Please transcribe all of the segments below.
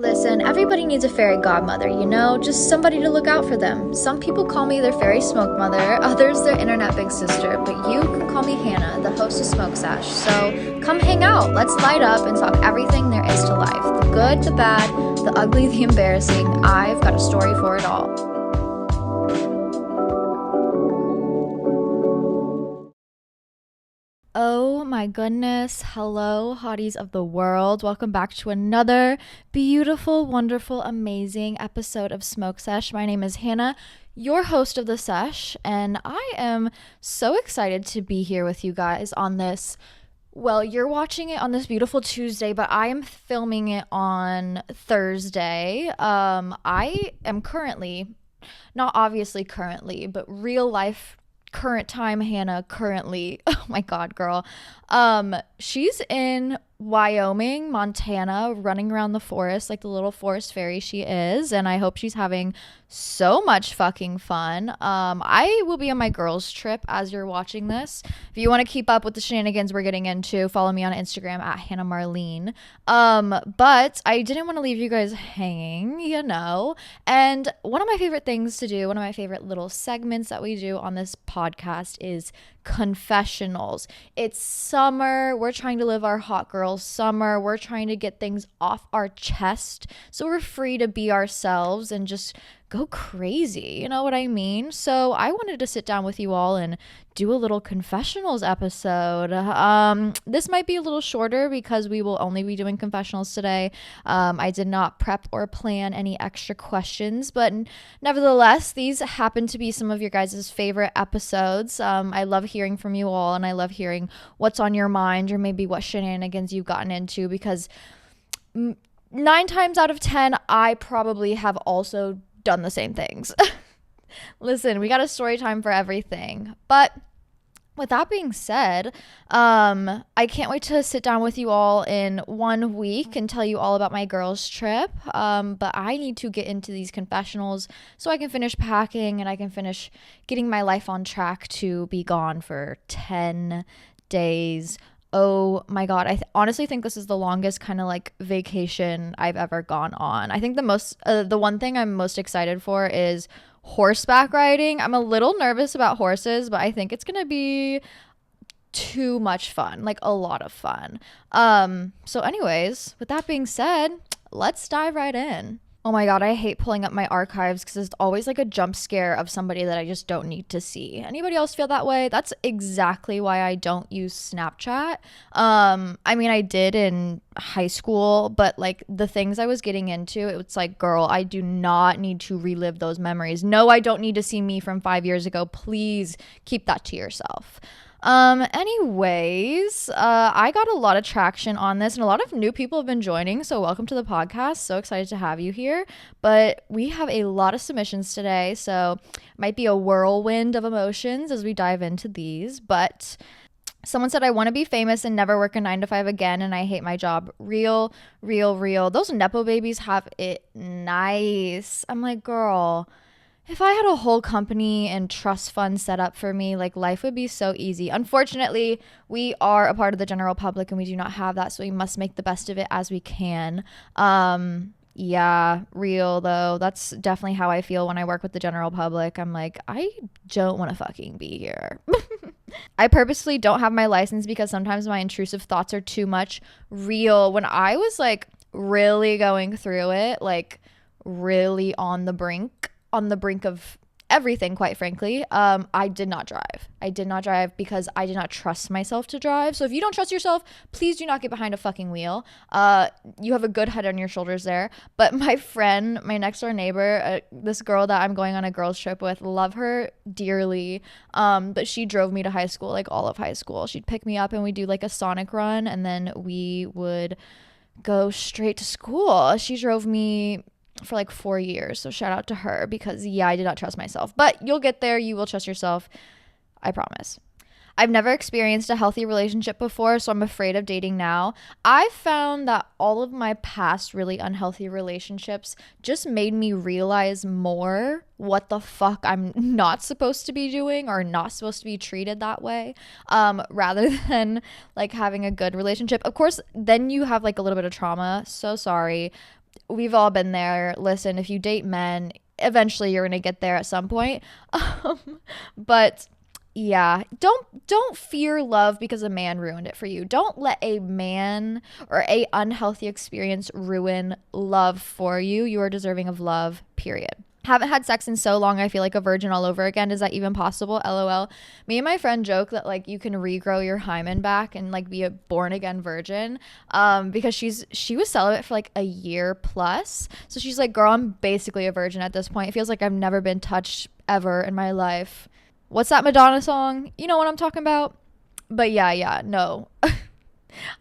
Listen, everybody needs a fairy godmother, you know? Just somebody to look out for them. Some people call me their fairy smoke mother, others their internet big sister, but you can call me Hannah, the host of Smoke Sesh. So come hang out, let's light up and talk everything there is to life. The good, the bad, the ugly, the embarrassing. I've got a story for it all. Oh my goodness. Hello, hotties of the world. Welcome back to another beautiful, wonderful, amazing episode of Smoke Sesh. My name is Hannah, your host of the Sesh, and I am so excited to be here with you guys on this. Well, you're watching it on this beautiful Tuesday, but I am filming it on Thursday. I am currently, not obviously currently, but real life current time Hannah currently, oh my god, girl, she's in Wyoming, Montana, running around the forest like the little forest fairy she is, and I hope she's having so much fucking fun. I will be on my girls trip as you're watching this. If you want to keep up with the shenanigans we're getting into, follow me on Instagram at Hannah Marlene. But I didn't want to leave you guys hanging, you know. And one of my favorite things to do, one of my favorite little segments that we do on this podcast is confessionals. It's summer. We're trying to live our hot girl summer. We're trying to get things off our chest so we're free to be ourselves and just go crazy. You know what I mean? So I wanted to sit down with you all and do a little confessionals episode. This might be a little shorter because we will only be doing confessionals today. I did not prep or plan any extra questions, but nevertheless, these happen to be some of your guys' favorite episodes. I love hearing from you all, and I love hearing what's on your mind or maybe what shenanigans you've gotten into, because 9 times out of 10, I probably have also done the same things. Listen, we got a story time for everything. But with that being said, I can't wait to sit down with you all in 1 week and tell you all about my girls' trip. But I need to get into these confessionals so I can finish packing and I can finish getting my life on track to be gone for 10 days. Oh my god, I honestly think this is the longest kind of like vacation I've ever gone on. I think the one thing I'm most excited for is horseback riding. I'm a little nervous about horses, but I think it's gonna be too much fun, like a lot of fun. So anyways, with that being said, let's dive right in. Oh my god, I hate pulling up my archives because it's always like a jump scare of somebody that I just don't need to see. Anybody else feel that way? That's exactly why I don't use Snapchat. I mean, I did in high school, but like the things I was getting into, it's like, girl, I do not need to relive those memories. No, I don't need to see me from 5 years ago. Please keep that to yourself. Anyways, I got a lot of traction on this and a lot of new people have been joining. So welcome to the podcast. So excited to have you here, but we have a lot of submissions today. So might be a whirlwind of emotions as we dive into these, but someone said, I want to be famous and never work a 9 to 5 again. And I hate my job. Real. Those Nepo babies have it nice. I'm like, girl, if I had a whole company and trust fund set up for me, like life would be so easy. Unfortunately, we are a part of the general public and we do not have that. So we must make the best of it as we can. Yeah, real though. That's definitely how I feel when I work with the general public. I'm like, I don't want to fucking be here. I purposely don't have my license because sometimes my intrusive thoughts are too much. Real. When I was like really going through it, like really on the brink of everything, quite frankly, I did not drive because I did not trust myself to drive. So if you don't trust yourself, please do not get behind a fucking wheel. You have a good head on your shoulders there. But my friend, my next door neighbor, this girl that I'm going on a girls trip with, love her dearly, but she drove me to high school, like all of high school. She'd pick me up and we'd do like a Sonic run and then we would go straight to school. She drove me for like 4 years. So shout out to her because yeah, I did not trust myself, but you'll get there. You will trust yourself. I promise. I've never experienced a healthy relationship before, so I'm afraid of dating now. I found that all of my past really unhealthy relationships just made me realize more what the fuck I'm not supposed to be doing or not supposed to be treated that way, rather than like having a good relationship. Of course, then you have like a little bit of trauma. So sorry. we've all been there. Listen, if you date men, eventually you're going to get there at some point. But yeah, don't fear love because a man ruined it for you. Don't let a man or a unhealthy experience ruin love for you. You are deserving of love, period. Haven't had sex in so long, I feel like a virgin all over again. Is that even possible? LOL. Me and my friend joke that like you can regrow your hymen back and like be a born again virgin, because she was celibate for like a year plus. So she's like, girl, I'm basically a virgin at this point. It feels like I've never been touched ever in my life. What's that Madonna song? You know what I'm talking about? But yeah, no.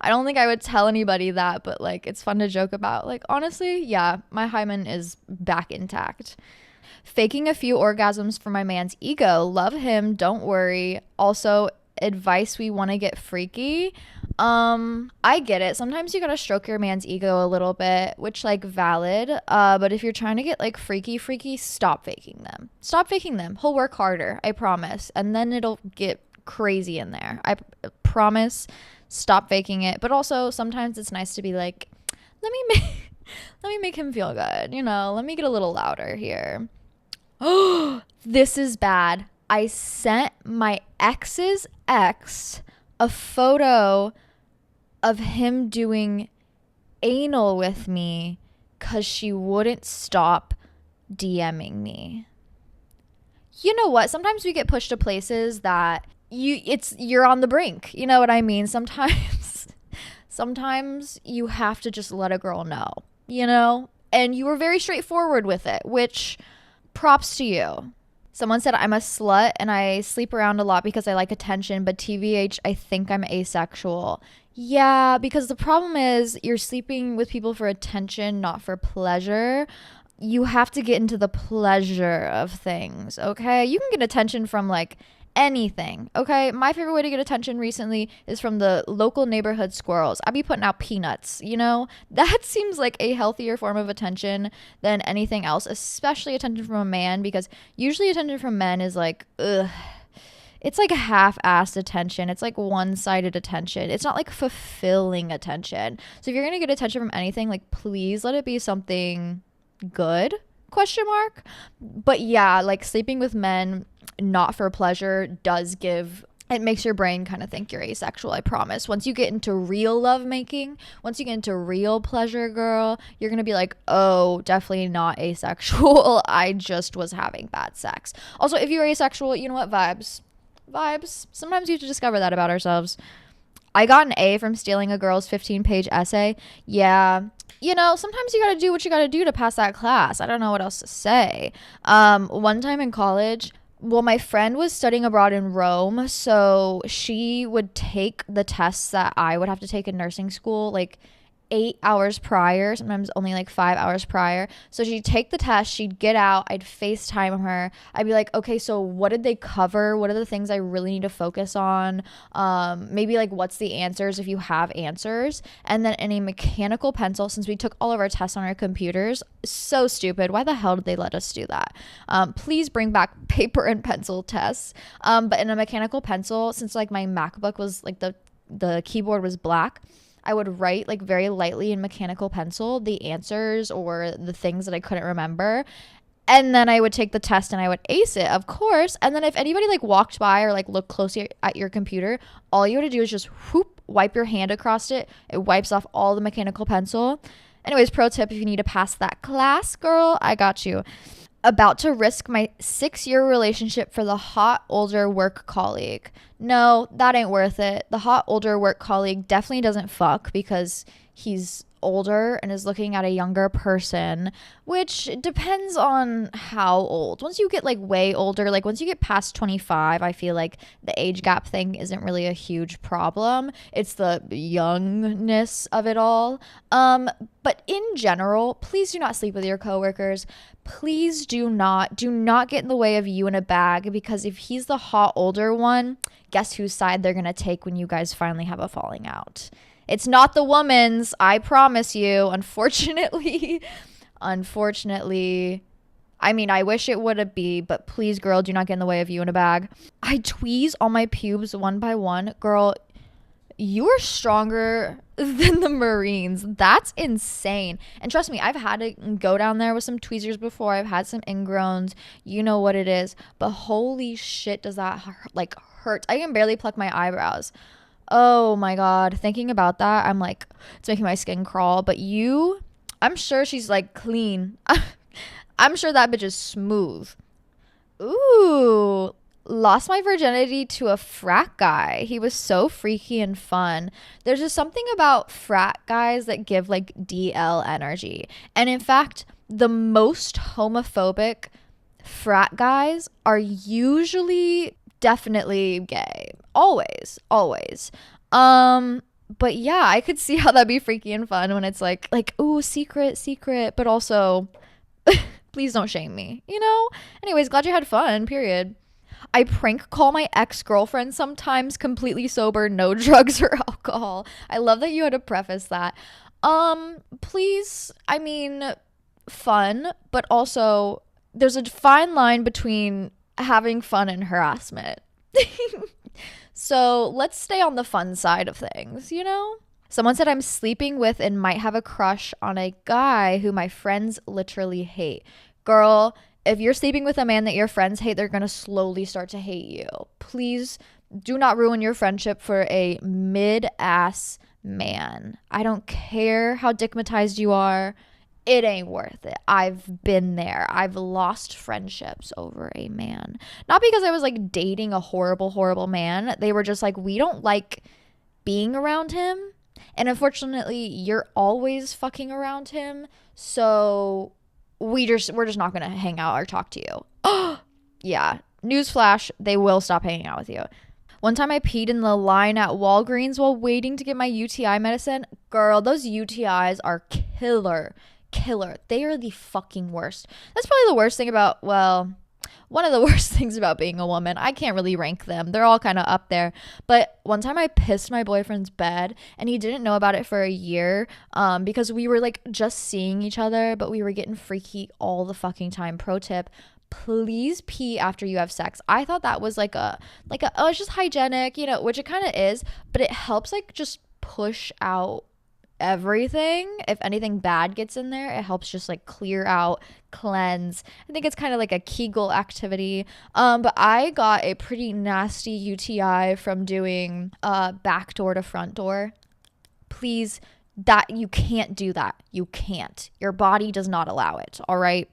I don't think I would tell anybody that, but like it's fun to joke about. Like honestly, yeah, my hymen is back intact. Faking a few orgasms for my man's ego. Love him, don't worry. Also, advice, we want to get freaky. I get it. Sometimes you gotta stroke your man's ego a little bit, which like valid. But if you're trying to get like freaky, stop faking them. Stop faking them. He'll work harder, I promise. And then it'll get crazy in there. I promise. Stop faking it. But also sometimes it's nice to be like, let me make him feel good, you know, let me get a little louder here. Oh, this is bad. I sent my ex's ex a photo of him doing anal with me because she wouldn't stop DMing me. You know what? Sometimes we get pushed to places that you're on the brink. You know what I mean? Sometimes you have to just let a girl know, you know? And you were very straightforward with it, which props to you. Someone said I'm a slut and I sleep around a lot because I like attention, but TVH, I think I'm asexual. Yeah, because the problem is you're sleeping with people for attention, not for pleasure. You have to get into the pleasure of things, okay? You can get attention from like anything, okay? My favorite way to get attention recently is from the local neighborhood squirrels. I be putting out peanuts, you know? That seems like a healthier form of attention than anything else, especially attention from a man, because usually attention from men is like, ugh. It's like half-assed attention. It's like one-sided attention. It's not like fulfilling attention. So if you're going to get attention from anything, like please let it be something good, ? But yeah, like sleeping with men not for pleasure does give, it makes your brain kind of think you're asexual, I promise. Once you get into real love making, once you get into real pleasure, girl, you're gonna be like, oh, definitely not asexual. I just was having bad sex. Also, if you're asexual, you know what? Vibes. Sometimes you have to discover that about ourselves. I got an A from stealing a girl's 15-page essay. Yeah. You know, sometimes you gotta do what you gotta do to pass that class. I don't know what else to say. One time in college, well, my friend was studying abroad in Rome, so she would take the tests that I would have to take in nursing school, like 8 hours prior, sometimes only like 5 hours prior. So she'd take the test, she'd get out, I'd FaceTime her. I'd be like, okay, so what did they cover? What are the things I really need to focus on? Maybe like what's the answers if you have answers? And then in a mechanical pencil, since we took all of our tests on our computers, so stupid. Why the hell did they let us do that? Please bring back paper and pencil tests. But in a mechanical pencil, since like my MacBook was like the keyboard was black, I would write like very lightly in mechanical pencil the answers or the things that I couldn't remember. And then I would take the test and I would ace it, of course. And then if anybody like walked by or like looked closely at your computer, all you had to do is just whoop, wipe your hand across it. It wipes off all the mechanical pencil. Anyways, pro tip, if you need to pass that class, girl, I got you. About to risk my 6-year relationship for the hot older work colleague. No, that ain't worth it. The hot older work colleague definitely doesn't fuck because he's older and is looking at a younger person, which depends on how old. Once you get like way older, like once you get past 25, I feel like the age gap thing isn't really a huge problem. It's the youngness of it all. But in general, please do not sleep with your coworkers. Please do not get in the way of you in a bag, because if he's the hot older one, guess whose side they're gonna take when you guys finally have a falling out. It's not the woman's, I promise you. Unfortunately. I mean, I wish it would be, but please, girl, do not get in the way of you in a bag. I tweeze all my pubes one by one. Girl, you are stronger than the Marines. That's insane. And trust me, I've had to go down there with some tweezers before. I've had some ingrowns. You know what it is. But holy shit, does that like hurt. I can barely pluck my eyebrows. Oh my God. Thinking about that, I'm like, it's making my skin crawl. But I'm sure she's like clean. I'm sure that bitch is smooth. Ooh, lost my virginity to a frat guy. He was so freaky and fun. There's just something about frat guys that give like DL energy. And in fact, the most homophobic frat guys are usually definitely gay. Always. But yeah, I could see how that'd be freaky and fun when it's like, ooh, secret, but also please don't shame me, you know? Anyways, glad you had fun, period. I prank call my ex-girlfriend sometimes completely sober, no drugs or alcohol. I love that you had to preface that. Please, I mean, fun, but also there's a fine line between having fun and harassment. So let's stay on the fun side of things, you know? Someone said I'm sleeping with and might have a crush on a guy who my friends literally hate. Girl, if you're sleeping with a man that your friends hate, they're going to slowly start to hate you. Please do not ruin your friendship for a mid-ass man. I don't care how dickmatized you are. It ain't worth it. I've been there. I've lost friendships over a man. Not because I was like dating a horrible man. They were just like, we don't like being around him. And unfortunately, you're always fucking around him. So we're just not going to hang out or talk to you. Yeah. Newsflash, they will stop hanging out with you. One time I peed in the line at Walgreens while waiting to get my UTI medicine. Girl, those UTIs are killer. They are the fucking worst. That's probably the worst thing about, well, one of the worst things about being a woman. I can't really rank them. They're all kind of up there. But one time I pissed my boyfriend's bed and he didn't know about it for a year because we were like just seeing each other, but we were getting freaky all the fucking time. Pro tip, please pee after you have sex. I thought that was like a oh, it's just hygienic, you know, which it kind of is, but it helps like just push out everything. If anything bad gets in there, it helps just like clear out, cleanse. I think it's kind of like a Kegel activity. But I got a pretty nasty UTI from doing back door to front door. Please, that you can't do that. You can't. Your body does not allow it. All right.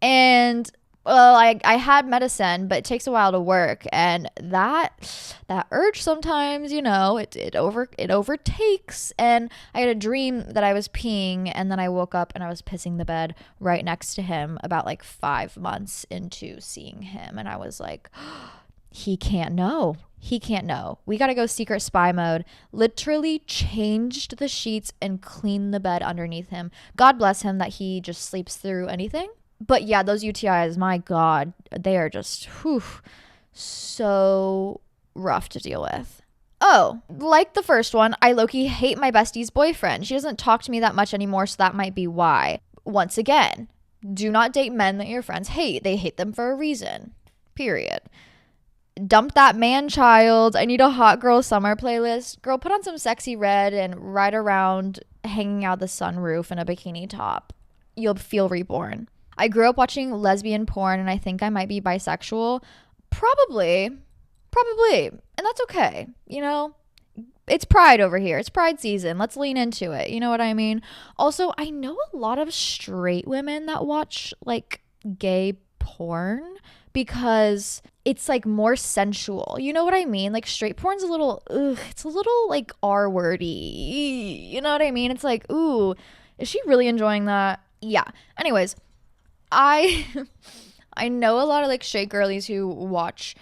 And well, I had medicine, but it takes a while to work, and that urge sometimes, you know, it overtakes. And I had a dream that I was peeing, and then I woke up and I was pissing the bed right next to him about like 5 months into seeing him, and I was like, he can't know. We got to go secret spy mode. Literally changed the sheets and cleaned the bed underneath him. God bless him that he just sleeps through anything. But yeah, those UTIs, my God, they are just so rough to deal with. Oh, like the first one, I low-key hate my bestie's boyfriend. She doesn't talk to me that much anymore, so that might be why. Once again, do not date men that your friends hate. They hate them for a reason. Period. Dump that man child. I need a hot girl summer playlist. Girl, put on some Sexy Red and ride around hanging out the sunroof in a bikini top. You'll feel reborn. I grew up watching lesbian porn and I think I might be bisexual. Probably. And that's okay. You know, it's Pride over here. It's Pride season. Let's lean into it. You know what I mean? Also, I know a lot of straight women that watch like gay porn because it's like more sensual. You know what I mean? Like straight porn's a little, it's a little like R-wordy. You know what I mean? It's like, ooh, is she really enjoying that? Yeah. Anyways, I know a lot of like straight girlies who watch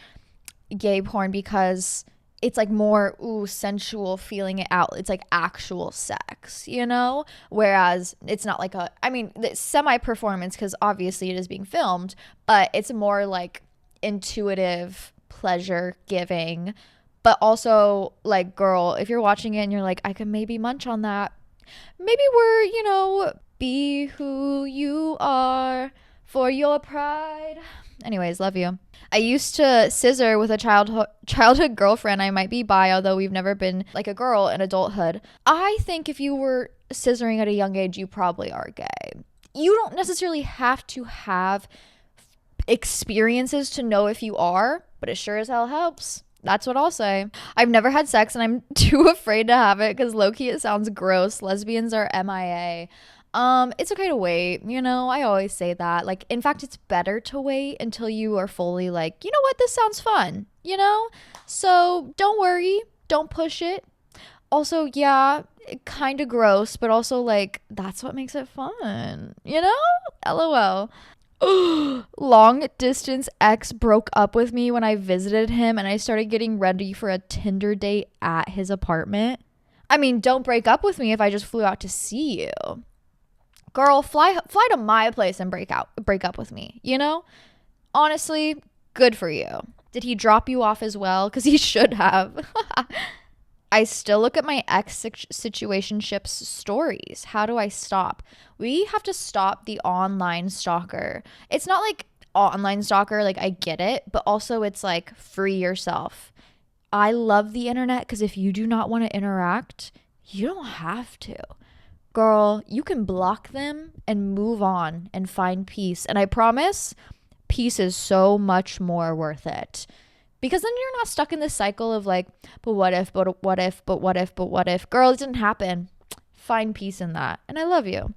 gay porn because it's like more sensual, feeling it out. It's like actual sex, you know? Whereas it's not like it's semi-performance because obviously it is being filmed, but it's more like intuitive, pleasure giving. But also like, girl, if you're watching it and you're like, I could maybe munch on that, maybe we're, you know, be who you are for your pride. Anyways, love you. I used to scissor with a childhood girlfriend. I might be bi, although we've never been like a girl in adulthood. I think if you were scissoring at a young age, you probably are gay. You don't necessarily have to have experiences to know if you are, but it sure as hell helps. That's what I'll say. I've never had sex and I'm too afraid to have it because low-key it sounds gross. Lesbians are MIA. It's okay to wait. I always say that. Like, in fact, it's better to wait until you are fully like, you know what, this sounds fun, So don't worry. Don't push it. Also, yeah, kind of gross, but also like, that's what makes it fun, LOL. Long distance ex broke up with me when I visited him and I started getting ready for a Tinder date at his apartment. I mean, don't break up with me if I just flew out to see you. Girl, fly to my place and break up with me, Honestly, good for you. Did he drop you off as well? Because he should have. I still look at my ex situationships stories. How do I stop? We have to stop the online stalker. It's not like online stalker, like I get it, but also it's like free yourself. I love the internet because if you do not want to interact, you don't have to. Girl, you can block them and move on and find peace. And I promise, peace is so much more worth it. Because then you're not stuck in this cycle of like, but what if, but what if, but what if, but what if. Girl, it didn't happen. Find peace in that. And I love you.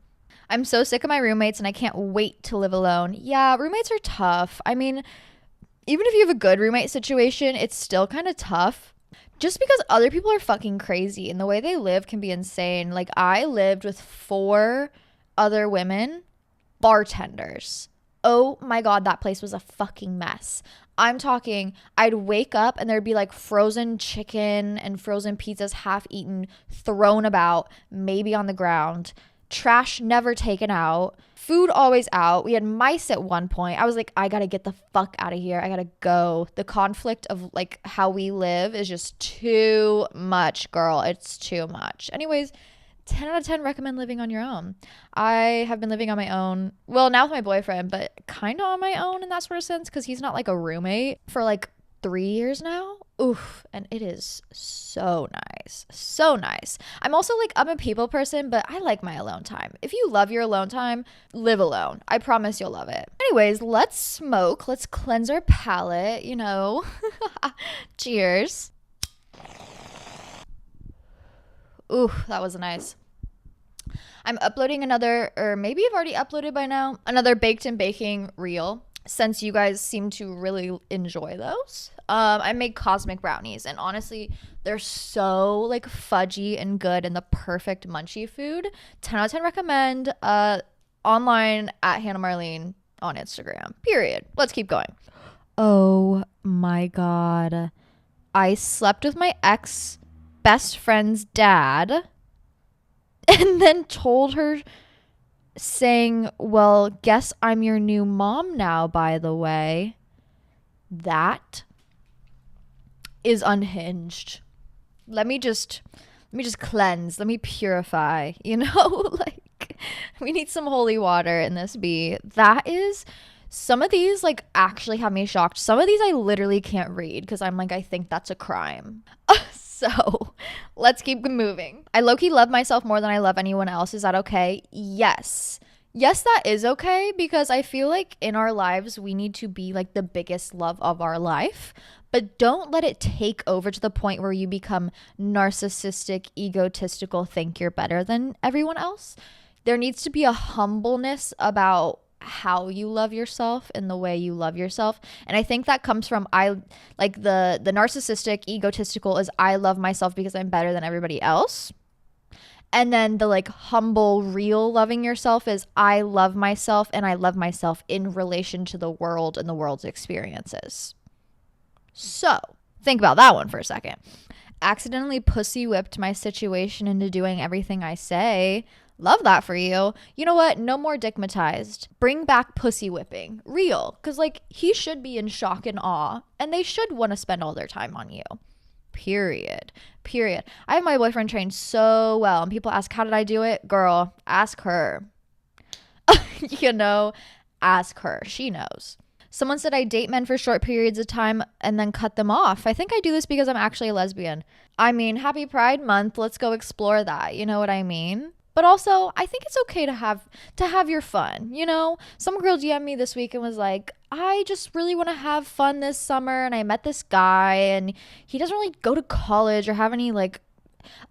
I'm so sick of my roommates and I can't wait to live alone. Yeah, roommates are tough. I mean, even if you have a good roommate situation, it's still kind of tough. Just because other people are fucking crazy and the way they live can be insane. Like, I lived with 4 other women, bartenders. Oh my God, that place was a fucking mess. I'm talking, I'd wake up and there'd be like frozen chicken and frozen pizzas half eaten, thrown about, maybe on the ground. Trash never taken out. Food always out. We had mice at one point. I was like, I gotta get the fuck out of here. I gotta go. The conflict of like how we live is just too much, girl. It's too much. Anyways, 10 out of 10 recommend living on your own. I have been living on my own, well, now with my boyfriend, but kind of on my own in that sort of sense because he's not like a roommate for like 3 years now. Oof. And it is so nice. So nice. I'm also like, I'm a people person, but I like my alone time. If you love your alone time, live alone. I promise you'll love it. Anyways, let's smoke. Let's cleanse our palate, Cheers. Ooh, that was nice. I'm uploading another, or maybe I've already uploaded by now, another baked and baking reel since you guys seem to really enjoy those. I made cosmic brownies and honestly, they're so like fudgy and good and the perfect munchy food. 10 out of 10 recommend. Online at Hannah Marlene on Instagram. Period. Let's keep going. Oh my God. I slept with my ex best friend's dad and then told her saying, well, guess I'm your new mom now, by the way. That is unhinged. Let me just cleanse. Let me purify, like we need some holy water in this bee. That is, some of these like actually have me shocked. Some of these I literally can't read because I'm like, I think that's a crime. So let's keep moving. I low-key love myself more than I love anyone else. Is that okay? Yes. Yes, that is okay because I feel like in our lives, we need to be like the biggest love of our life, but don't let it take over to the point where you become narcissistic, egotistical, think you're better than everyone else. There needs to be a humbleness about how you love yourself and the way you love yourself. And I think that comes from the narcissistic, egotistical is I love myself because I'm better than everybody else. And then the like humble, real loving yourself is I love myself and I love myself in relation to the world and the world's experiences. So think about that one for a second. Accidentally pussy whipped my situation into doing everything I say. Love that for you. You know what? No more dickmatized. Bring back pussy whipping. Real. Because, like, he should be in shock and awe. And they should want to spend all their time on you. Period. I have my boyfriend trained so well. And people ask, how did I do it? Girl, ask her. Ask her. She knows. Someone said I date men for short periods of time and then cut them off. I think I do this because I'm actually a lesbian. I mean, happy Pride Month. Let's go explore that. You know what I mean? But also, I think it's okay to have your fun. You know, some girl DM'd me this week and was like, I just really want to have fun this summer, and I met this guy, and he doesn't really go to college or have any like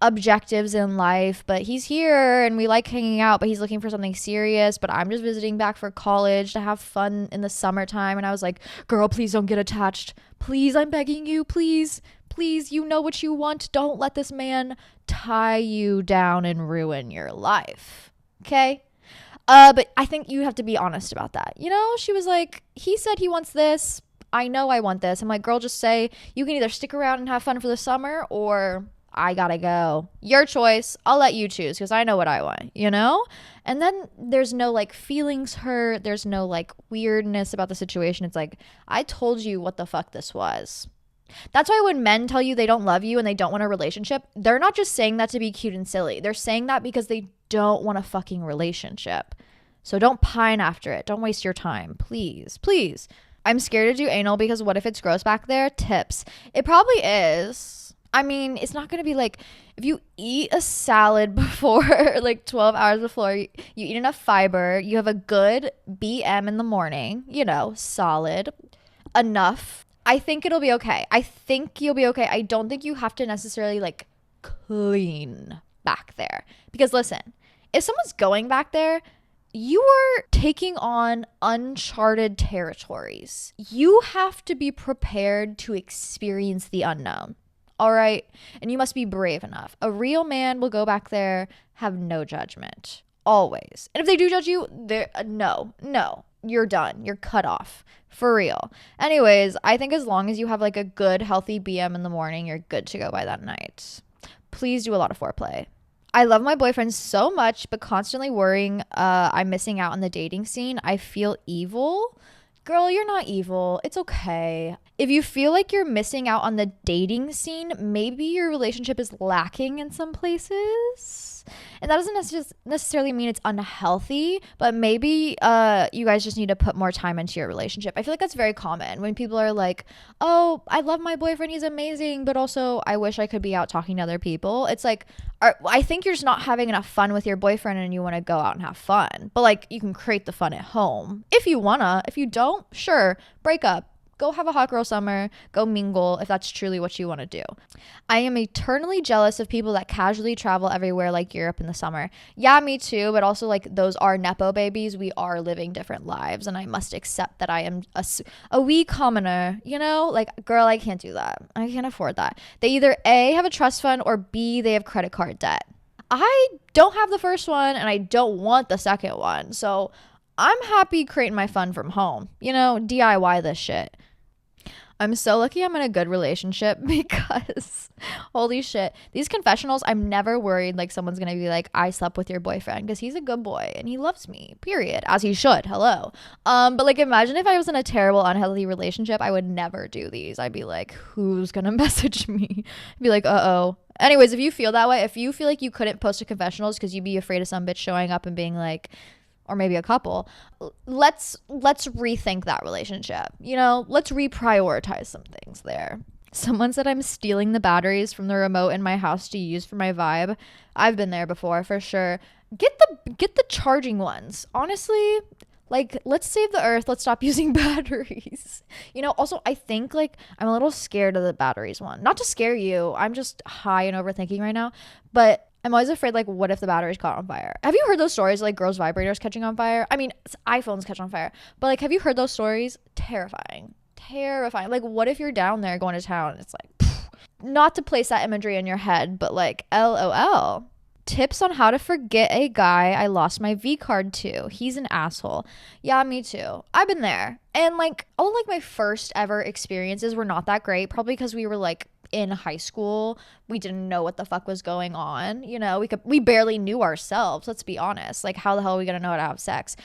objectives in life, but he's here and we like hanging out, but he's looking for something serious, but I'm just visiting back for college to have fun in the summertime. And I was like, girl, please don't get attached. Please, I'm begging you, please, you know what you want. Don't let this man tie you down and ruin your life. Okay? But I think you have to be honest about that. You know, she was like, he said he wants this. I know I want this. I'm like, girl, just say you can either stick around and have fun for the summer, or I gotta go. Your choice. I'll let you choose because I know what I want, you know? And then there's no like feelings hurt. There's no like weirdness about the situation. It's like, I told you what the fuck this was. That's why when men tell you they don't love you and they don't want a relationship, they're not just saying that to be cute and silly. They're saying that because they don't want a fucking relationship. So don't pine after it. Don't waste your time. Please, please. I'm scared to do anal because what if it's gross back there? Tips. It probably is. I mean, it's not going to be like if you eat a salad before like 12 hours before, you eat enough fiber, you have a good BM in the morning, you know, solid enough. I think it'll be okay. I think you'll be okay. I don't think you have to necessarily like clean back there. Because listen, if someone's going back there, you are taking on uncharted territories. You have to be prepared to experience the unknown. All right? And you must be brave enough. A real man will go back there, have no judgment. Always. And if they do judge you, no. You're done. You're cut off. For real. Anyways, I think as long as you have like a good, healthy BM in the morning, you're good to go by that night. Please do a lot of foreplay. I love my boyfriend so much, but constantly worrying I'm missing out on the dating scene. I feel evil. Girl, you're not evil. It's okay. If you feel like you're missing out on the dating scene, maybe your relationship is lacking in some places. And that doesn't necessarily mean it's unhealthy, but maybe you guys just need to put more time into your relationship. I feel like that's very common when people are like, oh, I love my boyfriend. He's amazing. But also I wish I could be out talking to other people. It's like, I think you're just not having enough fun with your boyfriend and you want to go out and have fun. But like, you can create the fun at home if you wanna. If you don't, sure, break up. Go have a hot girl summer, go mingle if that's truly what you want to do. I am eternally jealous of people that casually travel everywhere like Europe in the summer. Yeah, me too, but also like those are Nepo babies. We are living different lives and I must accept that I am a wee commoner, you know? Like, girl, I can't do that. I can't afford that. They either A, have a trust fund, or B, they have credit card debt. I don't have the first one and I don't want the second one. So I'm happy creating my fun from home. You know, DIY this shit. I'm so lucky I'm in a good relationship because holy shit, these confessionals, I'm never worried like someone's gonna be like, I slept with your boyfriend, because he's a good boy and he loves me, period, as he should. Hello. But like, imagine if I was in a terrible, unhealthy relationship, I would never do these. I'd be like, who's gonna message me? I'd be like, uh-oh. Anyways, if you feel that way, if you feel like you couldn't post to confessionals because you'd be afraid of some bitch showing up and being like, or maybe a couple, let's rethink that relationship. You know, let's reprioritize some things there. Someone said I'm stealing the batteries from the remote in my house to use for my vibe. I've been there before, for sure. Get the charging ones. Honestly, like, let's save the earth. Let's stop using batteries. You know, also, I think like I'm a little scared of the batteries one. Not to scare you. I'm just high and overthinking right now. But I'm always afraid, like, what if the batteries caught on fire? Have you heard those stories, like, girls' vibrators catching on fire? I mean, iPhones catch on fire. But, like, have you heard those stories? Terrifying. Like, what if you're down there going to town and it's like, pfft. Not to place that imagery in your head, but, like, LOL. Tips on how to forget a guy I lost my V card to. He's an asshole. Yeah, me too. I've been there. And, like, all, like, my first ever experiences were not that great. Probably because we were, like, in high school. We didn't know what the fuck was going on. You know, we barely knew ourselves. Let's be honest. Like, how the hell are we gonna know how to have sex?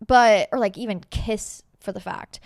Or like even kiss for the fact.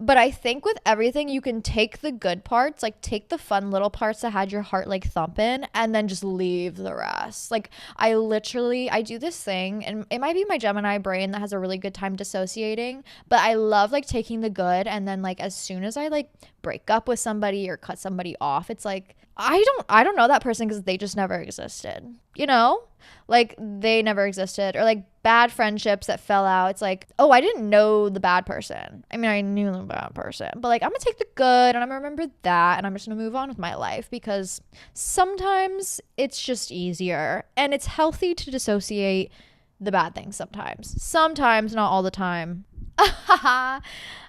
But I think with everything, you can take the good parts, like take the fun little parts that had your heart like thumping, and then just leave the rest. Like I do this thing, and it might be my Gemini brain that has a really good time dissociating, but I love like taking the good, and then like as soon as I like break up with somebody or cut somebody off, it's like I don't know that person because they just never existed, you know? Like they never existed. Or like bad friendships that fell out. It's like, oh, I didn't know the bad person. I mean, I knew the bad person, but like I'm gonna take the good and I'm gonna remember that, and I'm just gonna move on with my life, because sometimes it's just easier, and it's healthy to dissociate the bad things sometimes, not all the time.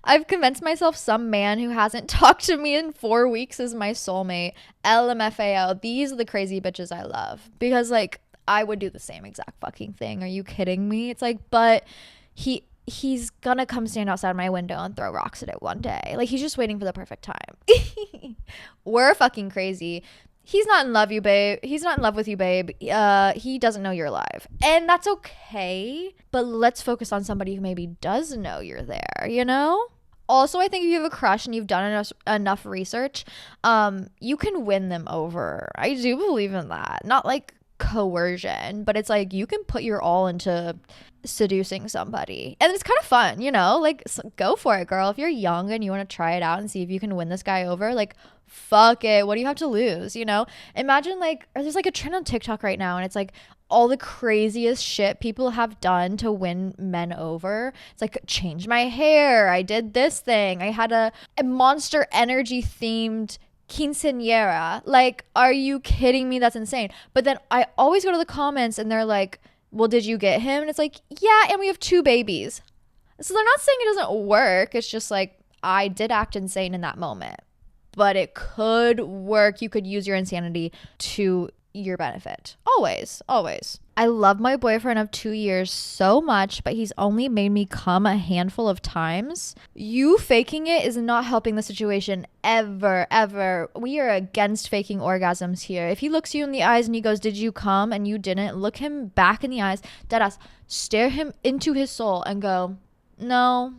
I've convinced myself some man who hasn't talked to me in 4 weeks is my soulmate. LMFAO. These are the crazy bitches I love, because like I would do the same exact fucking thing. Are you kidding me? It's like, but he's gonna come stand outside my window and throw rocks at it one day. Like he's just waiting for the perfect time. We're fucking crazy. He's not in love, you babe. He's not in love with you, babe. He doesn't know you're alive, and that's okay. But let's focus on somebody who maybe does know you're there, you know? Also, I think if you have a crush and you've done enough research, you can win them over. I do believe in that. Not like coercion, but it's like you can put your all into seducing somebody, and it's kind of fun, you know? Like, so go for it, girl. If you're young and you want to try it out and see if you can win this guy over, like, fuck it. What do you have to lose, you know? Imagine like, or there's like a trend on TikTok right now, and it's like all the craziest shit people have done to win men over. It's like, change my hair, I did this thing, I had a Monster Energy themed quinceañera. Like, are you kidding me? That's insane. But then I always go to the comments and they're like, well, did you get him? And it's like, yeah, and we have 2 babies. So they're not saying it doesn't work. It's just like, I did act insane in that moment, but it could work. You could use your insanity to your benefit. Always. I love my boyfriend of 2 years so much, but he's only made me come a handful of times. You faking it is not helping the situation ever. We are against faking orgasms here. If he looks you in the eyes and he goes, did you come? And you didn't, look him back in the eyes, deadass, stare him into his soul and go, no,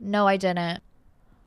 I didn't.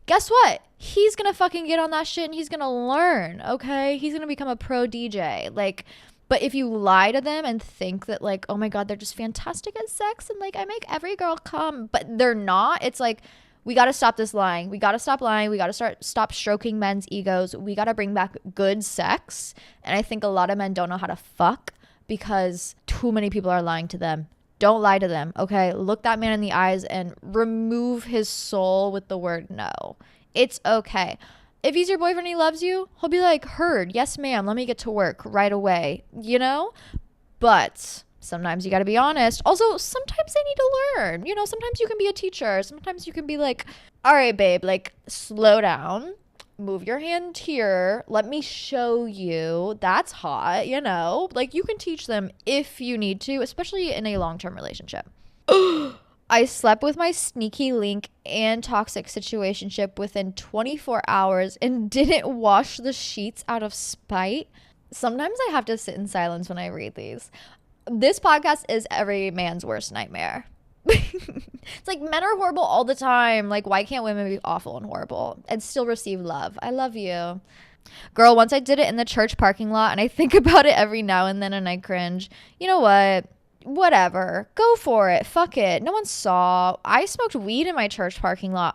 Guess what? He's gonna fucking get on that shit and he's gonna learn, okay? He's gonna become a pro DJ. Like, but if you lie to them and think that like, oh my God, they're just fantastic at sex and like I make every girl come, but they're not, it's like, we gotta stop this lying. We gotta stop lying. We gotta stop stroking men's egos. We gotta bring back good sex. And I think a lot of men don't know how to fuck because too many people are lying to them. Don't lie to them, okay? Look that man in the eyes and remove his soul with the word no. It's okay. If he's your boyfriend and he loves you, he'll be like, heard, yes ma'am, let me get to work right away, you know? But sometimes you gotta be honest. Also, sometimes they need to learn. You know, sometimes you can be a teacher. Sometimes you can be like, all right, babe, like, slow down. Move your hand here. Let me show you. That's hot, you know? Like, you can teach them if you need to, especially in a long-term relationship. I slept with my sneaky link and toxic situationship within 24 hours and didn't wash the sheets out of spite. Sometimes I have to sit in silence when I read these. This podcast is every man's worst nightmare. It's like, men are horrible all the time. Like, why can't women be awful and horrible and still receive love? I love you. Girl, once I did it in the church parking lot, and I think about it every now and then and I cringe. You know what? Whatever. Go for it. Fuck it. No one saw. I smoked weed in my church parking lot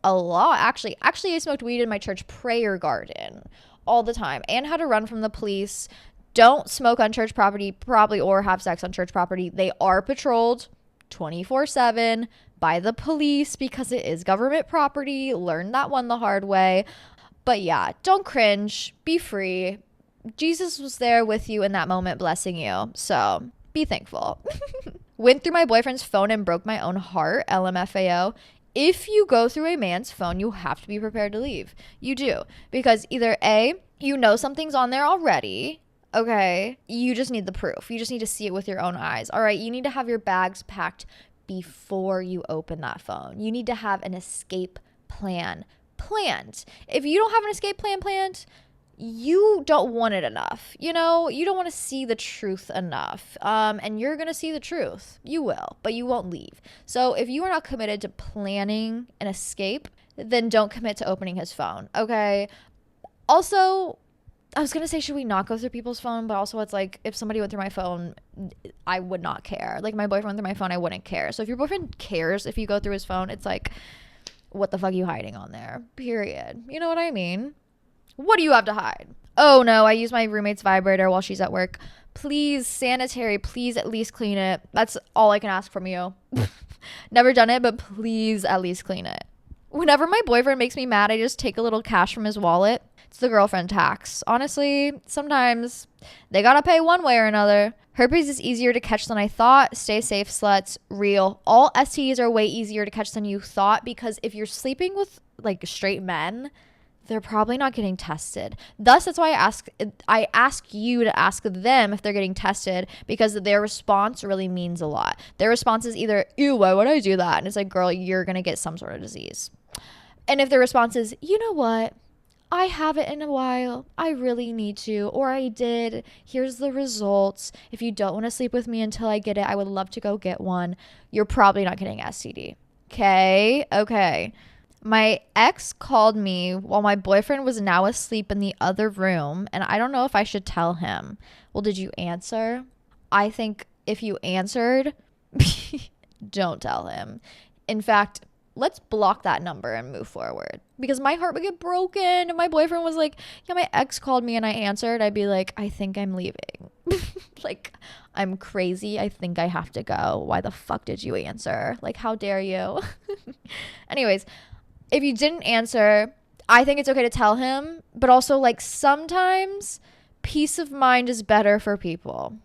a lot. Actually, I smoked weed in my church prayer garden all the time and had to run from the police. Don't smoke on church property, probably, or have sex on church property. They are patrolled 24/7 by the police because it is government property. Learn that one the hard way. But yeah, don't cringe. Be free. Jesus was there with you in that moment, blessing you. So be thankful. Went through my boyfriend's phone and broke my own heart. LMFAO. If you go through a man's phone, you have to be prepared to leave. You do. Because either A, you know something's on there already. Okay, you just need the proof. You just need to see it with your own eyes. All right, you need to have your bags packed before you open that phone. You need to have an escape plan planned. If you don't have an escape plan planned, you don't want it enough. You know, you don't want to see the truth enough. And you're going to see the truth. You will, but you won't leave. So if you are not committed to planning an escape, then don't commit to opening his phone. Okay. Also, I was going to say, should we not go through people's phone? But also it's like, if somebody went through my phone, I would not care. Like my boyfriend went through my phone, I wouldn't care. So if your boyfriend cares if you go through his phone, it's like, what the fuck are you hiding on there? Period. You know what I mean? What do you have to hide? Oh no, I use my roommate's vibrator while she's at work. Please, sanitary, please at least clean it. That's all I can ask from you. Never done it, but please at least clean it. Whenever my boyfriend makes me mad, I just take a little cash from his wallet. It's the girlfriend tax. Honestly, sometimes they gotta pay one way or another. Herpes is easier to catch than I thought. Stay safe, sluts. Real. All STDs are way easier to catch than you thought, because if you're sleeping with like straight men, they're probably not getting tested. Thus, that's why I ask you to ask them if they're getting tested, because their response really means a lot. Their response is either, ew, why would I do that? And it's like, girl, you're going to get some sort of disease. And if their response is, you know what? I haven't in a while. I really need to. Or I did. Here's the results. If you don't want to sleep with me until I get it, I would love to go get one. You're probably not getting STD. Okay. My ex called me while my boyfriend was now asleep in the other room, and I don't know if I should tell him. Well, did you answer? I think if you answered, don't tell him. In fact, let's block that number and move forward, because my heart would get broken if my boyfriend was like, yeah, my ex called me and I answered. I'd be like, I think I'm leaving. Like, I'm crazy. I think I have to go. Why the fuck did you answer? Like, how dare you? Anyways, if you didn't answer, I think it's okay to tell him, but also like sometimes peace of mind is better for people.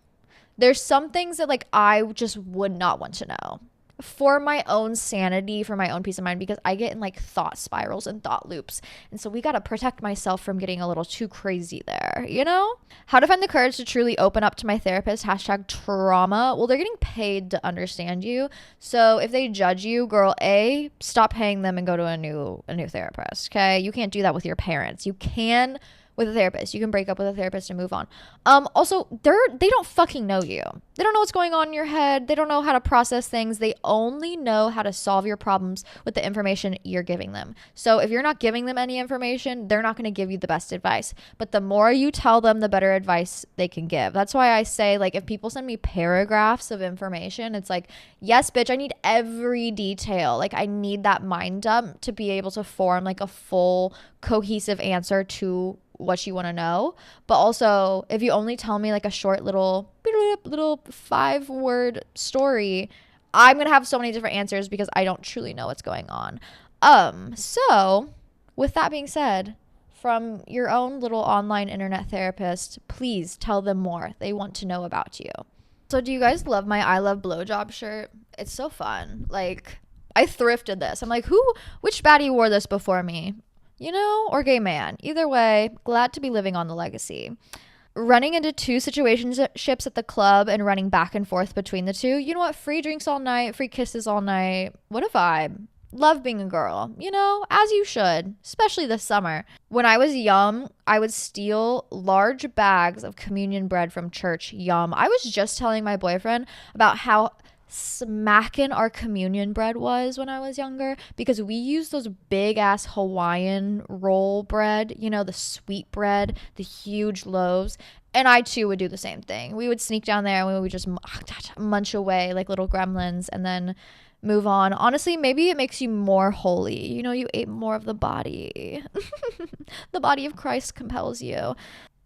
There's some things that like I just would not want to know for my own sanity, for my own peace of mind, because I get in like thought spirals and thought loops. And so we got to protect myself from getting a little too crazy there, you know? How to find the courage to truly open up to my therapist, #trauma. Well, they're getting paid to understand you. So if they judge you, girl, A, stop paying them and go to a new therapist. Okay. You can't do that with your parents. You can with a therapist. You can break up with a therapist and move on. Also, they don't fucking know you. They don't know what's going on in your head. They don't know how to process things. They only know how to solve your problems with the information you're giving them. So if you're not giving them any information, they're not going to give you the best advice. But the more you tell them, the better advice they can give. That's why I say, like, if people send me paragraphs of information, it's like, yes, bitch, I need every detail. Like, I need that mind dump to be able to form like a full cohesive answer to what you want to know. But also, if you only tell me like a short little 5-word story, I'm gonna have so many different answers because I don't truly know what's going on. So with that being said, from your own little online internet therapist, please tell them more. They want to know about you. So do you guys love my I love blowjob shirt? It's so fun. Like, I thrifted this. I'm like, which baddie wore this before me? You know, or gay man. Either way, glad to be living on the legacy. Running into 2 situationships at the club and running back and forth between the two. You know what? Free drinks all night, free kisses all night. What a vibe. Love being a girl, you know, as you should, especially this summer. When I was young, I would steal large bags of communion bread from church. Yum. I was just telling my boyfriend about how smacking our communion bread was when I was younger, because we used those big ass Hawaiian roll bread, you know, the sweet bread, the huge loaves. And I too would do the same thing. We would sneak down there and we would just munch away like little gremlins and then move on. Honestly, maybe it makes you more holy. You know, you ate more of the body. The body of Christ compels you.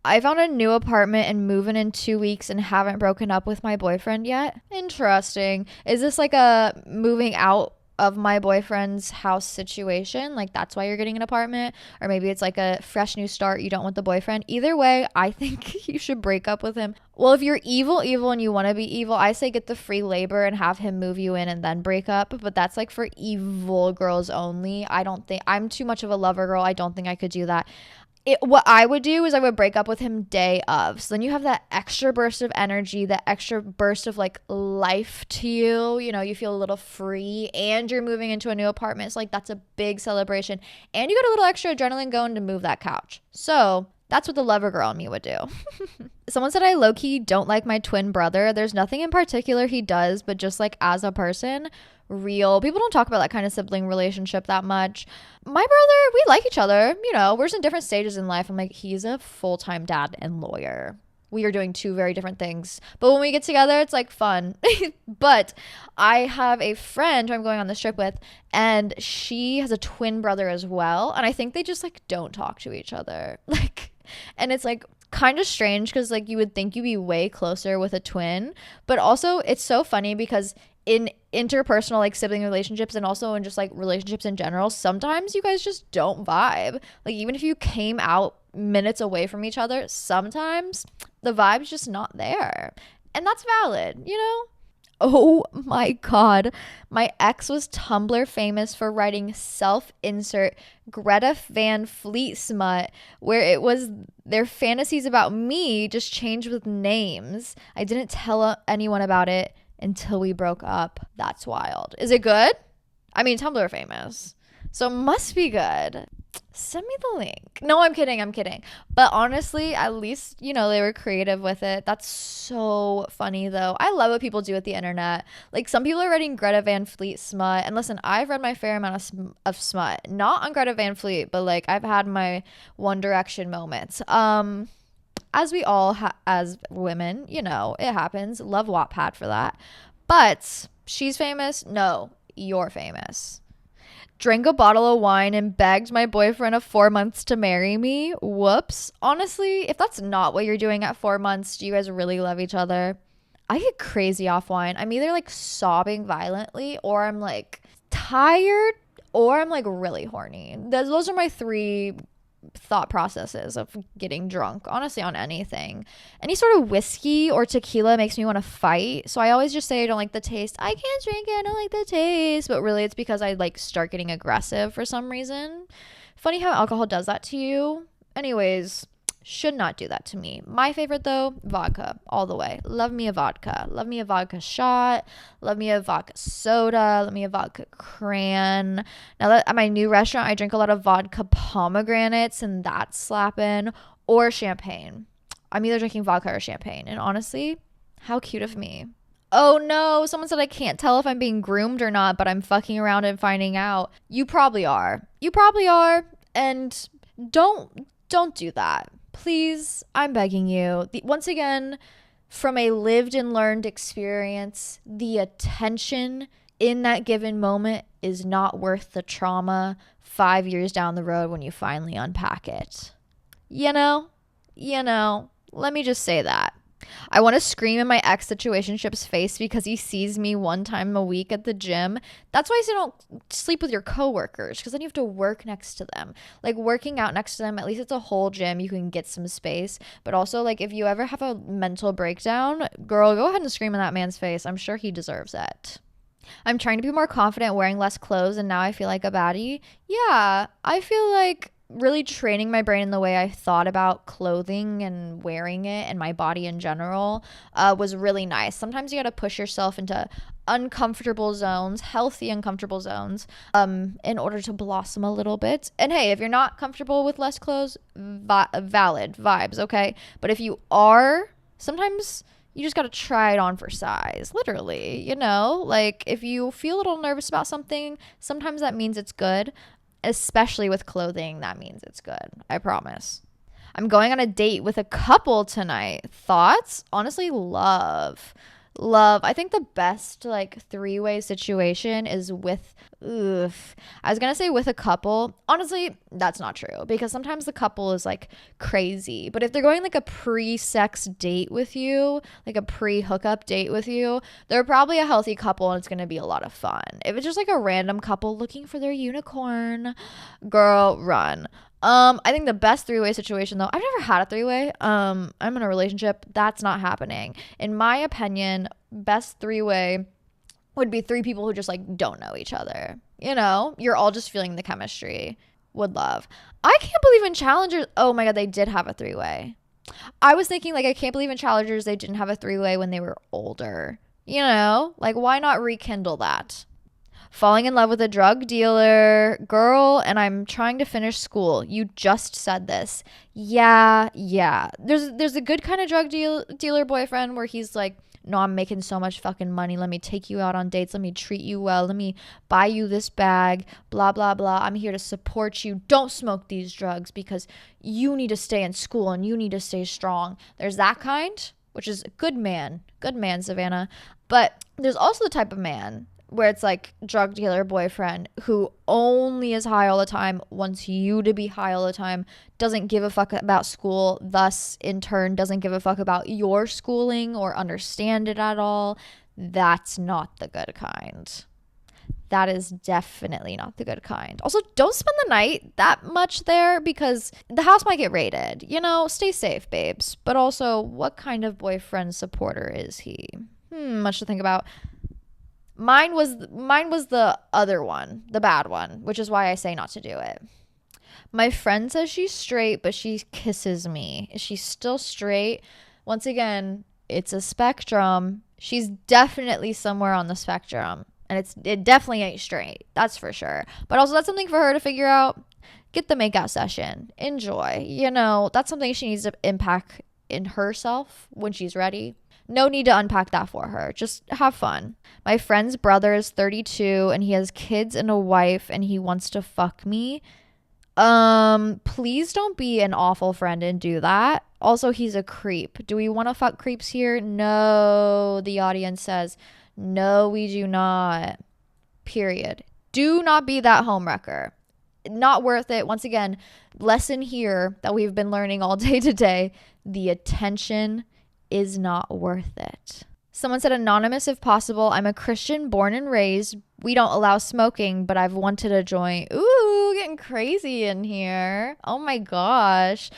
I found a new apartment and moving in 2 weeks and haven't broken up with my boyfriend yet. Interesting. Is this like a moving out of my boyfriend's house situation? Like, that's why you're getting an apartment? Or maybe it's like a fresh new start. You don't want the boyfriend. Either way, I think you should break up with him. Well, if you're evil and you want to be evil, I say get the free labor and have him move you in and then break up. But that's like for evil girls only. I'm too much of a lover girl. I don't think I could do that. What I would do is I would break up with him day of. So then you have that extra burst of energy, that extra burst of like life to you. You know, you feel a little free and you're moving into a new apartment. It's like, that's a big celebration. And you got a little extra adrenaline going to move that couch. So that's what the lover girl in me would do. Someone said I low-key don't like my twin brother. There's nothing in particular he does, but just like as a person, real. People don't talk about that kind of sibling relationship that much. My brother, we like each other. You know, we're just in different stages in life. I'm like, he's a full-time dad and lawyer. We are doing two very different things. But when we get together, it's like fun. But I have a friend who I'm going on this trip with, and she has a twin brother as well. And I think they just like don't talk to each other. Like, and it's like kind of strange because like you would think you'd be way closer with a twin. But also it's so funny because in interpersonal like sibling relationships and also in just like relationships in general, sometimes you guys just don't vibe. Like even if you came out minutes away from each other, sometimes the vibe's just not there, and that's valid, you know. Oh my god, my ex was Tumblr famous for writing self-insert Greta Van Fleet smut where it was their fantasies about me just changed with names. I didn't tell anyone about it until we broke up. That's wild. Is it good? I mean, Tumblr famous, so it must be good. Send me the link. No, I'm kidding. But honestly, at least, you know, they were creative with it. That's so funny, though. I love what people do with the internet. Like, some people are writing Greta Van Fleet smut. And listen, I've read my fair amount of smut. Not on Greta Van Fleet, but, like, I've had my One Direction moments. As we all, as women, you know, it happens. Love Wattpad for that. But she's famous? No, you're famous. Drank a bottle of wine and begged my boyfriend of 4 months to marry me. Whoops. Honestly, if that's not what you're doing at 4 months, do you guys really love each other? I get crazy off wine. I'm either like sobbing violently, or I'm like tired, or I'm like really horny. Those are my three thought processes of getting drunk, honestly, on anything. Any sort of whiskey or tequila makes me want to fight, so I always just say I don't like the taste. I can't drink it, I don't like the taste, but really it's because I like start getting aggressive for some reason. Funny how alcohol does that to you. Anyways, should not do that to me. My favorite though, vodka, all the way. Love me a vodka. Love me a vodka shot. Love me a vodka soda. Love me a vodka cran. Now that at my new restaurant, I drink a lot of vodka pomegranates, and that's slapping, or champagne. I'm either drinking vodka or champagne, and honestly, how cute of me. Oh no, someone said I can't tell if I'm being groomed or not, but I'm fucking around and finding out. You probably are. And don't do that. Please, I'm begging you. Once again, from a lived and learned experience, the attention in that given moment is not worth the trauma 5 years down the road when you finally unpack it. You know, let me just say that. I want to scream in my ex situationship's face because he sees me one time a week at the gym. That's why I say don't sleep with your coworkers, because then you have to work next to them. Like working out next to them, at least it's a whole gym. You can get some space. But also, like, if you ever have a mental breakdown, girl, go ahead and scream in that man's face. I'm sure he deserves it. I'm trying to be more confident wearing less clothes, and now I feel like a baddie. Yeah, I feel like really training my brain in the way I thought about clothing and wearing it and my body in general was really nice. Sometimes you got to push yourself into uncomfortable zones, healthy uncomfortable zones, in order to blossom a little bit. And hey, if you're not comfortable with less clothes, valid vibes, okay? But if you are, sometimes you just got to try it on for size, literally, you know? Like if you feel a little nervous about something, sometimes that means it's good. Especially with clothing, that means it's good. I promise. I'm going on a date with a couple tonight. Thoughts? Honestly, love. I think the best like three-way situation is with I was gonna say with a couple. Honestly, that's not true, because sometimes the couple is like crazy. But if they're going like a pre-sex date with you, like a pre-hookup date with you, they're probably a healthy couple and it's gonna be a lot of fun. If it's just like a random couple looking for their unicorn, girl, run. I think the best three-way situation though, I've never had a three-way. I'm in a relationship. That's not happening. In my opinion, best three-way would be three people who just like don't know each other. You know, you're all just feeling the chemistry. Would love. I can't believe in Challengers. Oh my God, they did have a three-way. I was thinking like, I can't believe in Challengers they didn't have a three-way when they were older. You know, like why not rekindle that? Falling in love with a drug dealer, girl, and I'm trying to finish school. You just said this. Yeah. There's a good kind of drug dealer boyfriend where he's like no, I'm making so much fucking money. Let me take you out on dates. Let me treat you well. Let me buy you this bag, blah, blah, blah. I'm here to support you. Don't smoke these drugs because you need to stay in school and you need to stay strong. There's that kind, which is a good man, Savannah. But there's also the type of man where it's like drug dealer boyfriend who only is high all the time, wants you to be high all the time, doesn't give a fuck about school, thus in turn doesn't give a fuck about your schooling or understand it at all. That's not the good kind. That is definitely not the good kind. Also, don't spend the night that much there because the house might get raided. You know, stay safe, babes. But also, what kind of boyfriend supporter is he? Much to think about. Mine was the other one, the bad one, which is why I say not to do it. My friend says she's straight, but she kisses me. Is she still straight? Once again, it's a spectrum. She's definitely somewhere on the spectrum. And it definitely ain't straight. That's for sure. But also that's something for her to figure out. Get the makeout session. Enjoy. You know, that's something she needs to impact in herself when she's ready. No need to unpack that for her. Just have fun. My friend's brother is 32 and he has kids and a wife and he wants to fuck me. Please don't be an awful friend and do that. Also, he's a creep. Do we want to fuck creeps here? No, the audience says. No, we do not. Period. Do not be that homewrecker. Not worth it. Once again, lesson here that we've been learning all day today. The attention is not worth it. Someone said, anonymous if possible. I'm a Christian born and raised. We don't allow smoking, but I've wanted a joint. Ooh, getting crazy in here. Oh my gosh.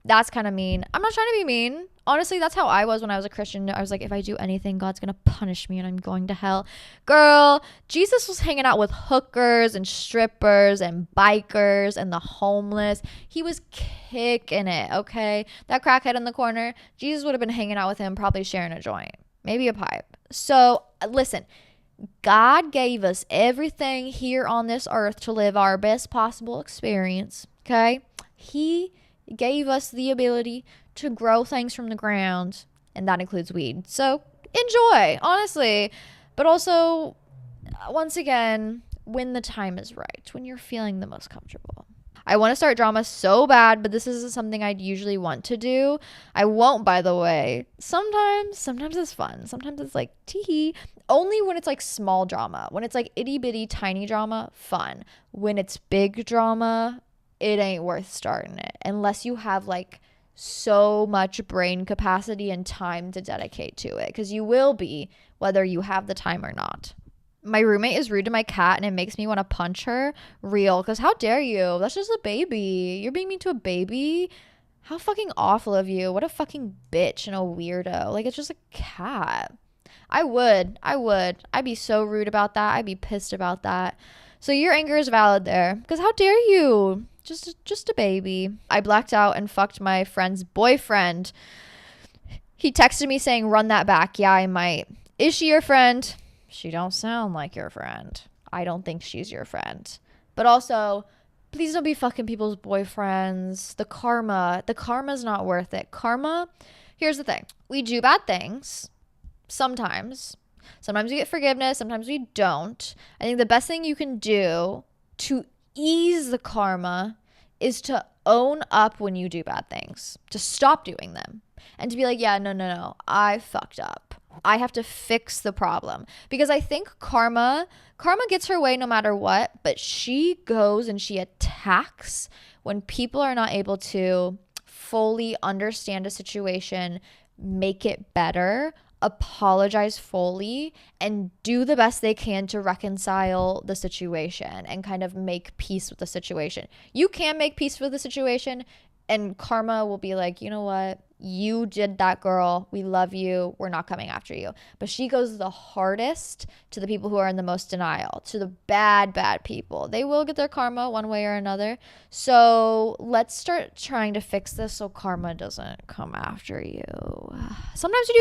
That's kind of mean. I'm not trying to be mean. Honestly, that's how I was when I was a Christian. I was like, if I do anything, God's going to punish me and I'm going to hell. Girl, Jesus was hanging out with hookers and strippers and bikers and the homeless. He was kicking it, okay? That crackhead in the corner, Jesus would have been hanging out with him, probably sharing a joint, maybe a pipe. So listen, God gave us everything here on this earth to live our best possible experience, okay? He gave us the ability to grow things from the ground, and that includes weed. So enjoy, honestly. But also, once again, when the time is right, when you're feeling the most comfortable. I want to start drama so bad, but this isn't something I'd usually want to do. I won't, by the way. Sometimes it's fun. Sometimes it's like, tee. Only when it's like small drama. When it's like itty bitty tiny drama, fun. When it's big drama, it ain't worth starting it unless you have like so much brain capacity and time to dedicate to it, because you will be, whether you have the time or not. My roommate is rude to my cat and it makes me want to punch her. Real, because how dare you? That's just a baby. You're being mean to a baby? How fucking awful of you. What a fucking bitch and a weirdo. Like, it's just a cat. I would. I'd be so rude about that. I'd be pissed about that. So your anger is valid there, because how dare you? Just a baby. I blacked out and fucked my friend's boyfriend. He texted me saying, run that back. Yeah, I might. Is she your friend? She don't sound like your friend. I don't think she's your friend. But also, please don't be fucking people's boyfriends. The karma's not worth it. Karma, here's the thing. We do bad things. Sometimes we get forgiveness. Sometimes we don't. I think the best thing you can do to ease the karma is to own up when you do bad things, to stop doing them, and to be like, yeah, no, I fucked up. I have to fix the problem. Because I think karma gets her way no matter what, but she goes and she attacks when people are not able to fully understand a situation, make it better, apologize fully, and do the best they can to reconcile the situation and kind of make peace with the situation. You can make peace with the situation, and karma will be like, you know what? You did that, girl. We love you. We're not coming after you. But she goes the hardest to the people who are in the most denial, to the bad people. They will get their karma one way or another. So let's start trying to fix this so karma doesn't come after you. Sometimes you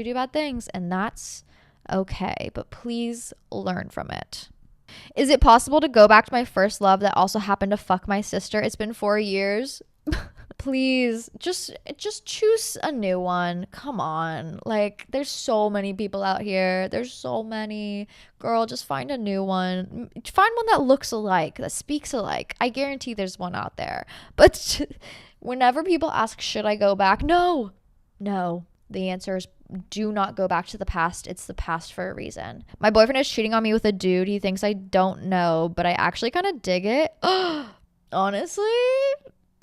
do bad things, and that's okay. But please learn from it. Is it possible to go back to my first love that also happened to fuck my sister? It's been 4 years. please just choose a new one. Come on. Like, there's so many people out here. There's so many. Girl, just find a new one. Find one that looks alike, that speaks alike. I guarantee there's one out there. But whenever people ask, should I go back? No. The answer is do not go back to the past. It's the past for a reason. My boyfriend is cheating on me with a dude he thinks I don't know, but I actually kind of dig it. Honestly,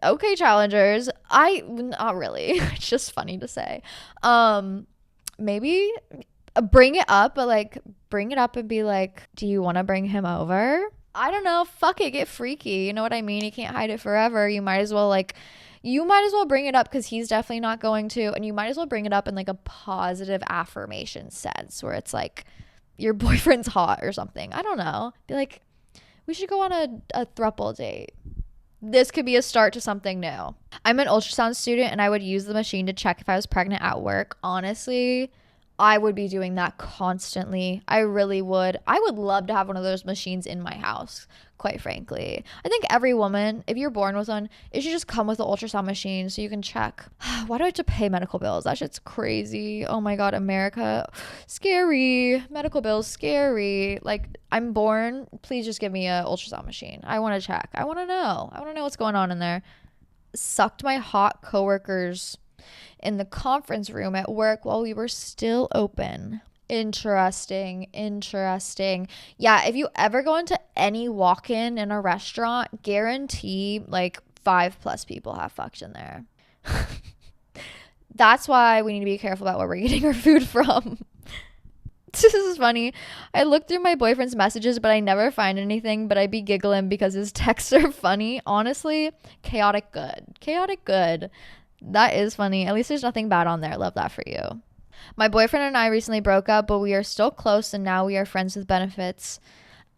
okay, challengers. Not really. It's just funny to say. Maybe bring it up, but like bring it up and be like, do you want to bring him over? I don't know. Fuck it. Get freaky. You know what I mean? You can't hide it forever. You might as well bring it up because he's definitely not going to. And you might as well bring it up in like a positive affirmation sense where it's like your boyfriend's hot or something. I don't know. Be like, we should go on a throuple date. This could be a start to something new. I'm an ultrasound student and I would use the machine to check if I was pregnant at work. Honestly, I would be doing that constantly. I really would. I would love to have one of those machines in my house, quite frankly. I think every woman, if you're born with one, it should just come with an ultrasound machine so you can check. Why do I have to pay medical bills? That shit's crazy. Oh my God, America. Scary. Medical bills, scary. Like, I'm born. Please just give me an ultrasound machine. I want to check. I want to know. I want to know what's going on in there. Sucked my hot coworkers in the conference room at work while we were still open. Interesting. Yeah, if you ever go into any walk-in in a restaurant, guarantee like 5+ people have fucked in there. That's why we need to be careful about where we're getting our food from. This is funny. I look through my boyfriend's messages, but I never find anything, but I be giggling because his texts are funny. Honestly, chaotic good. That is funny. At least there's nothing bad on there. Love that for you. My boyfriend and I recently broke up, but we are still close and now we are friends with benefits.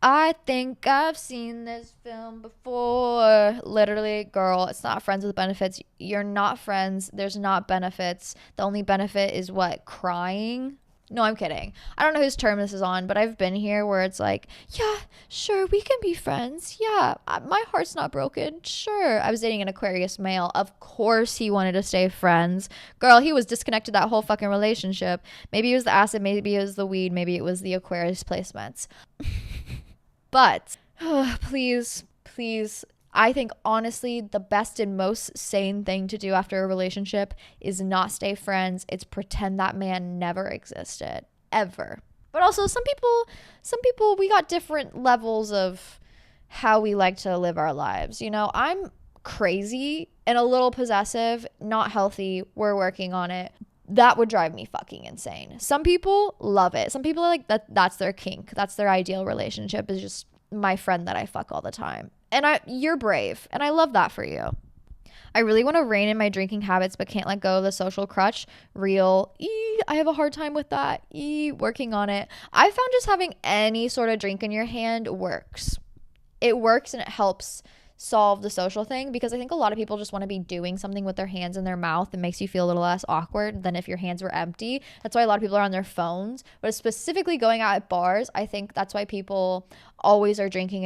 I think I've seen this film before. Literally, girl, it's not friends with benefits. You're not friends. There's not benefits. The only benefit is what? Crying? No, I'm kidding. I don't know whose term this is on, but I've been here where it's like, yeah, sure, we can be friends. Yeah, my heart's not broken. Sure. I was dating an Aquarius male. Of course he wanted to stay friends. Girl, he was disconnected that whole fucking relationship. Maybe it was the acid, maybe it was the weed, maybe it was the Aquarius placements. But please, I think honestly the best and most sane thing to do after a relationship is not stay friends. It's pretend that man never existed, ever. But also some people, we got different levels of how we like to live our lives. You know, I'm crazy and a little possessive, not healthy. We're working on it. That would drive me fucking insane. Some people love it. Some people are like, that's their kink. That's their ideal relationship, is just my friend that I fuck all the time. And you're brave, and I love that for you. I really want to rein in my drinking habits, but can't let go of the social crutch. Real. I have a hard time with that. Working on it. I found just having any sort of drink in your hand works. It works and it helps solve the social thing, because I think a lot of people just want to be doing something with their hands in their mouth. It makes you feel a little less awkward than if your hands were empty. That's why a lot of people are on their phones. But specifically going out at bars, I think that's why people always are drinking.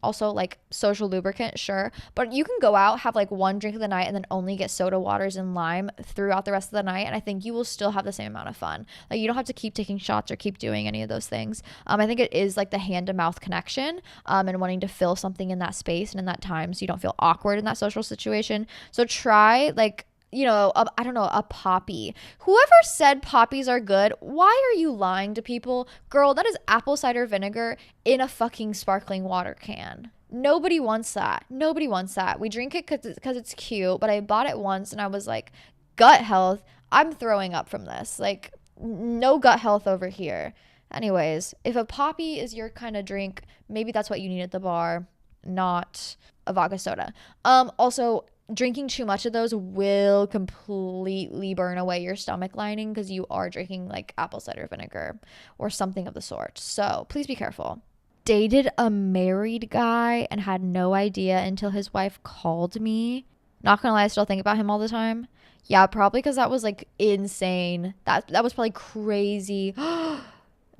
Also, like, social lubricant, sure, but you can go out, have like one drink of the night, and then only get soda waters and lime throughout the rest of the night, and I think you will still have the same amount of fun. Like, you don't have to keep taking shots or keep doing any of those things. I think it is like the hand to mouth connection, and wanting to fill something in that space and in that time so you don't feel awkward in that social situation. So try, like, you know, a poppy. Whoever said poppies are good, why are you lying to people? Girl, that is apple cider vinegar in a fucking sparkling water can. Nobody wants that. We drink it because it's cute, but I bought it once and I was like, gut health, I'm throwing up from this. Like, no gut health over here. Anyways, if a poppy is your kind of drink, maybe that's what you need at the bar, not a vodka soda. Also, drinking too much of those will completely burn away your stomach lining, because you are drinking like apple cider vinegar or something of the sort. So please be careful. Dated a married guy and had no idea until his wife called me. Not gonna lie, I still think about him all the time. Yeah, probably because that was like insane. That was probably crazy.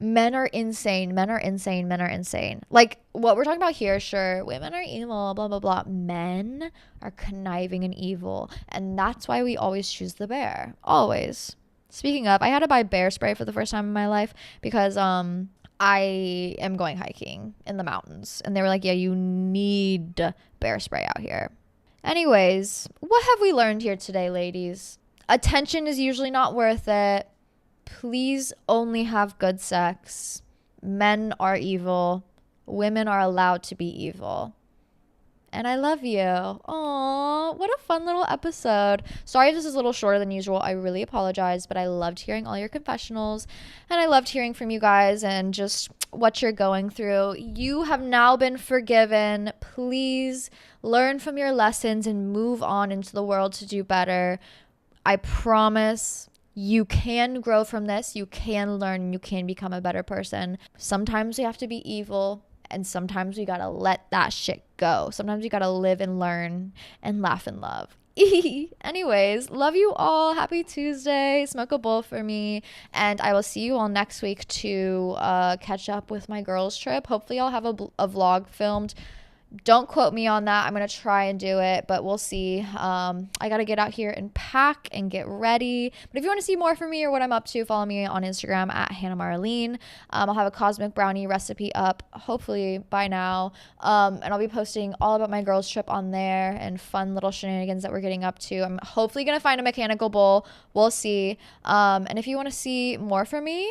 Men are insane. Men are insane. Men are insane. Like what we're talking about here, sure, women are evil, blah, blah, blah. Men are conniving and evil. And that's why we always choose the bear. Always. Speaking of, I had to buy bear spray for the first time in my life because I am going hiking in the mountains. And they were like, yeah, you need bear spray out here. Anyways, what have we learned here today, ladies? Attention is usually not worth it. Please only have good sex. Men are evil. Women are allowed to be evil. And I love you. Aww, what a fun little episode. Sorry if this is a little shorter than usual. I really apologize, but I loved hearing all your confessionals. And I loved hearing from you guys and just what you're going through. You have now been forgiven. Please learn from your lessons and move on into the world to do better. I promise you can grow from this. You can learn. You can become a better person. Sometimes we have to be evil. And sometimes we gotta let that shit go. Sometimes we gotta live and learn and laugh and love. Anyways, love you all. Happy Tuesday. Smoke a bowl for me. And I will see you all next week to catch up with my girls trip. Hopefully I'll have a vlog filmed. Don't quote me on that. I'm going to try and do it, but we'll see. I got to get out here and pack and get ready. But if you want to see more from me or what I'm up to, follow me on Instagram at Hannah Marlene. I'll have a cosmic brownie recipe up hopefully by now. And I'll be posting all about my girls trip on there and fun little shenanigans that we're getting up to. I'm hopefully going to find a mechanical bull. We'll see. And if you want to see more from me,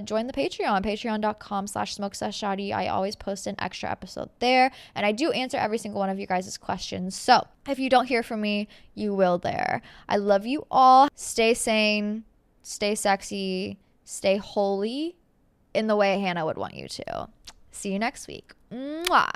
join the Patreon, patreon.com/smokesesshotty. I always post an extra episode there. And I do answer every single one of you guys' questions. So if you don't hear from me, you will there. I love you all. Stay sane, stay sexy, stay holy in the way Hannah would want you to. See you next week. Mwah.